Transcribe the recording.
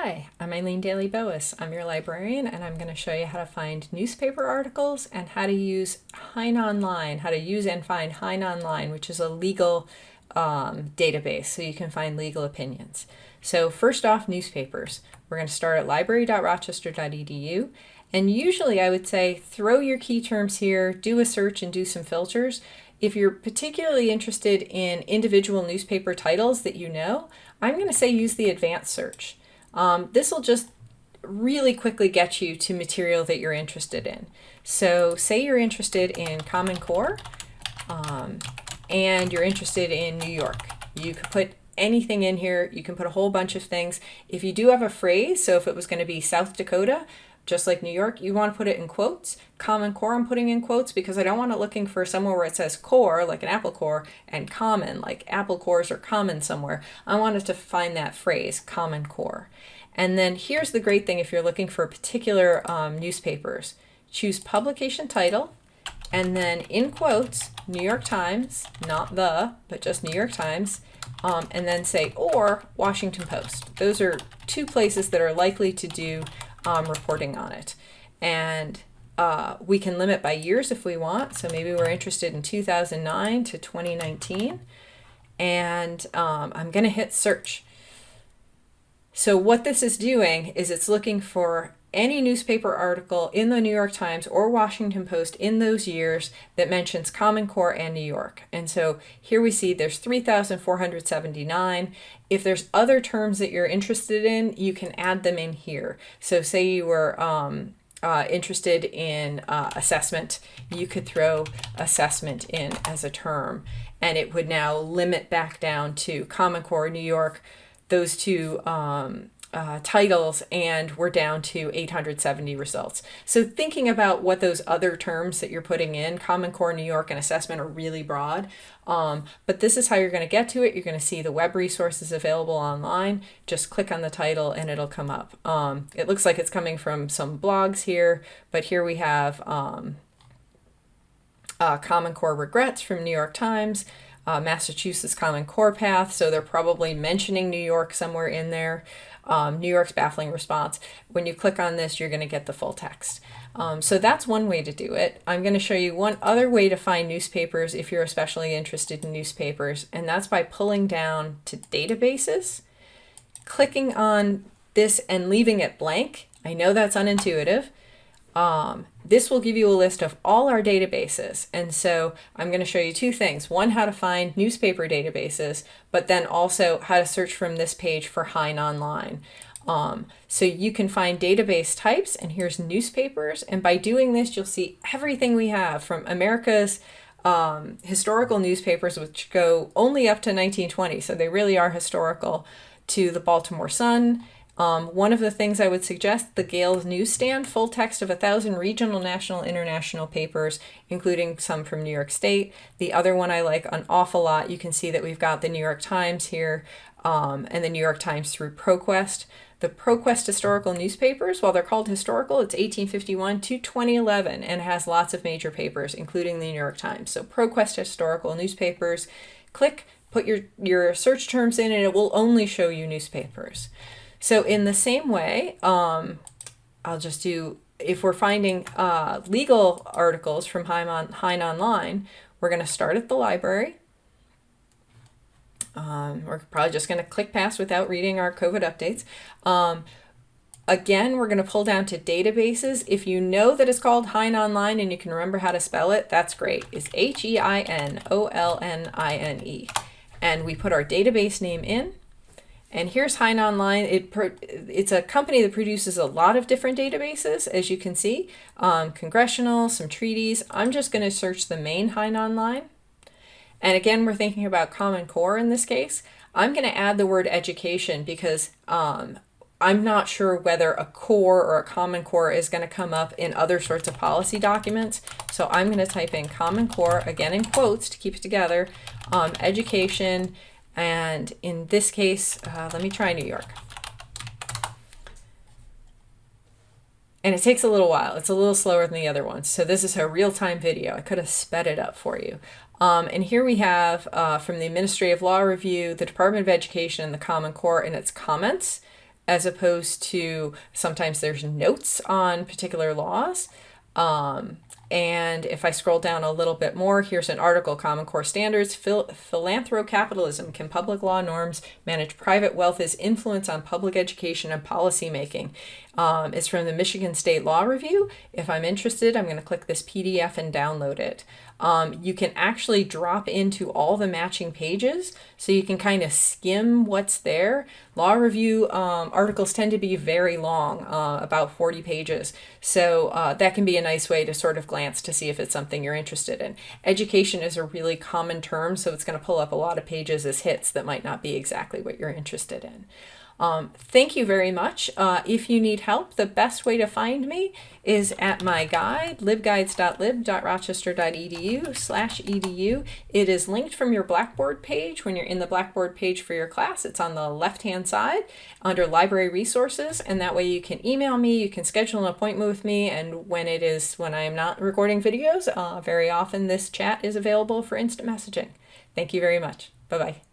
Hi, I'm Eileen Daly-Boas. I'm your librarian, and I'm going to show you how to find newspaper articles and how to use HeinOnline, how to use and find HeinOnline, which is a legal database, so you can find legal opinions. So first off, newspapers. We're going to start at library.rochester.edu, and usually I would say throw your key terms here, do a search and do some filters. If you're particularly interested in individual newspaper titles that you know, I'm going to say use the advanced search. This will just really quickly get you to material that you're interested in. So say you're interested in Common Core and you're interested in New York. You could put anything in here. You can put a whole bunch of things. If you do have a phrase, so if it was going to be South Dakota, just like New York, you want to put it in quotes. Common Core I'm putting in quotes because I don't want it looking for somewhere where it says core, like an apple core, and common, like apple cores are common somewhere. I want it to find that phrase, Common Core. And then here's the great thing if you're looking for particular newspapers. Choose publication title, and then in quotes, New York Times, not the, but just New York Times, and then say, or Washington Post. Those are two places that are likely to do reporting on it. And we can limit by years if we want. So maybe we're interested in 2009 to 2019. And I'm going to hit search. So what this is doing is it's looking for any newspaper article in the New York Times or Washington Post in those years that mentions Common Core and New York. And so here we see there's 3,479. If there's other terms that you're interested in, you can add them in here. So say you were interested in assessment, you could throw assessment in as a term, and it would now limit back down to Common Core, New York, those two titles, and we're down to 870 results. So thinking about what those other terms that you're putting in, Common Core, New York, and assessment are really broad. But this is how you're going to get to it. You're going to see the web resources available online. Just click on the title and it'll come up. It looks like it's coming from some blogs here, but here we have Common Core regrets from New York Times, Massachusetts Common Core path. So they're probably mentioning New York somewhere in there. New York's baffling response. When you click on this, you're going to get the full text. So that's one way to do it. I'm going to show you one other way to find newspapers if you're especially interested in newspapers, and that's by pulling down to databases, clicking on this and leaving it blank. I know that's unintuitive. This will give you a list of all our databases. And so I'm going to show you two things. One, how to find newspaper databases, but then also how to search from this page for HeinOnline. So you can find database types, and here's newspapers. And by doing this, you'll see everything we have from America's historical newspapers, which go only up to 1920. So they really are historical, to the Baltimore Sun. One of the things I would suggest, the Gales Newsstand, full text of 1,000 regional, national, international papers, including some from New York State. The other one I like an awful lot, you can see that we've got the New York Times here, and the New York Times through Proquest. The Proquest historical newspapers, while they're called historical, it's 1851 to 2011 and has lots of major papers, including the New York Times. So Proquest historical newspapers, click, put your search terms in, and it will only show you newspapers. So in the same way, I'll just do, if we're finding legal articles from HeinOnline, we're going to start at the library. We're probably just going to click past without reading our COVID updates. Again, we're going to pull down to databases. If you know that it's called HeinOnline and you can remember how to spell it, that's great. It's HeinOnline. And we put our database name in. And here's HeinOnline. It's a company that produces a lot of different databases, as you can see. Congressional, some treaties. I'm just going to search the main HeinOnline. And again, we're thinking about Common Core in this case. I'm going to add the word education because I'm not sure whether a core or a Common Core is going to come up in other sorts of policy documents. So I'm going to type in Common Core, again in quotes to keep it together, education. And in this case, let me try New York. And it takes a little while. It's a little slower than the other ones. So this is a real-time video. I could have sped it up for you. And here we have from the Administrative Law Review, the Department of Education and the Common Core and its comments. as opposed to sometimes there's notes on particular laws. And if I scroll down a little bit more, here's an article, Common Core Standards, Philanthrocapitalism, Can Public Law Norms Manage Private Wealth's Influence on Public Education and Policy Making? It's from the Michigan State Law Review. If I'm interested, I'm going to click this PDF and download it. You can actually drop into all the matching pages, so you can kind of skim what's there. Law review articles tend to be very long, about 40 pages. So that can be a nice way to sort of glance to see if it's something you're interested in. Education is a really common term, so it's going to pull up a lot of pages as hits that might not be exactly what you're interested in. Thank you very much. If you need help, the best way to find me is at my guide, libguides.lib.rochester.edu/edu. It is linked from your Blackboard page. When you're in the Blackboard page for your class, it's on the left-hand side under Library Resources, and that way you can email me, you can schedule an appointment with me, and when I am not recording videos, very often this chat is available for instant messaging. Thank you very much. Bye-bye.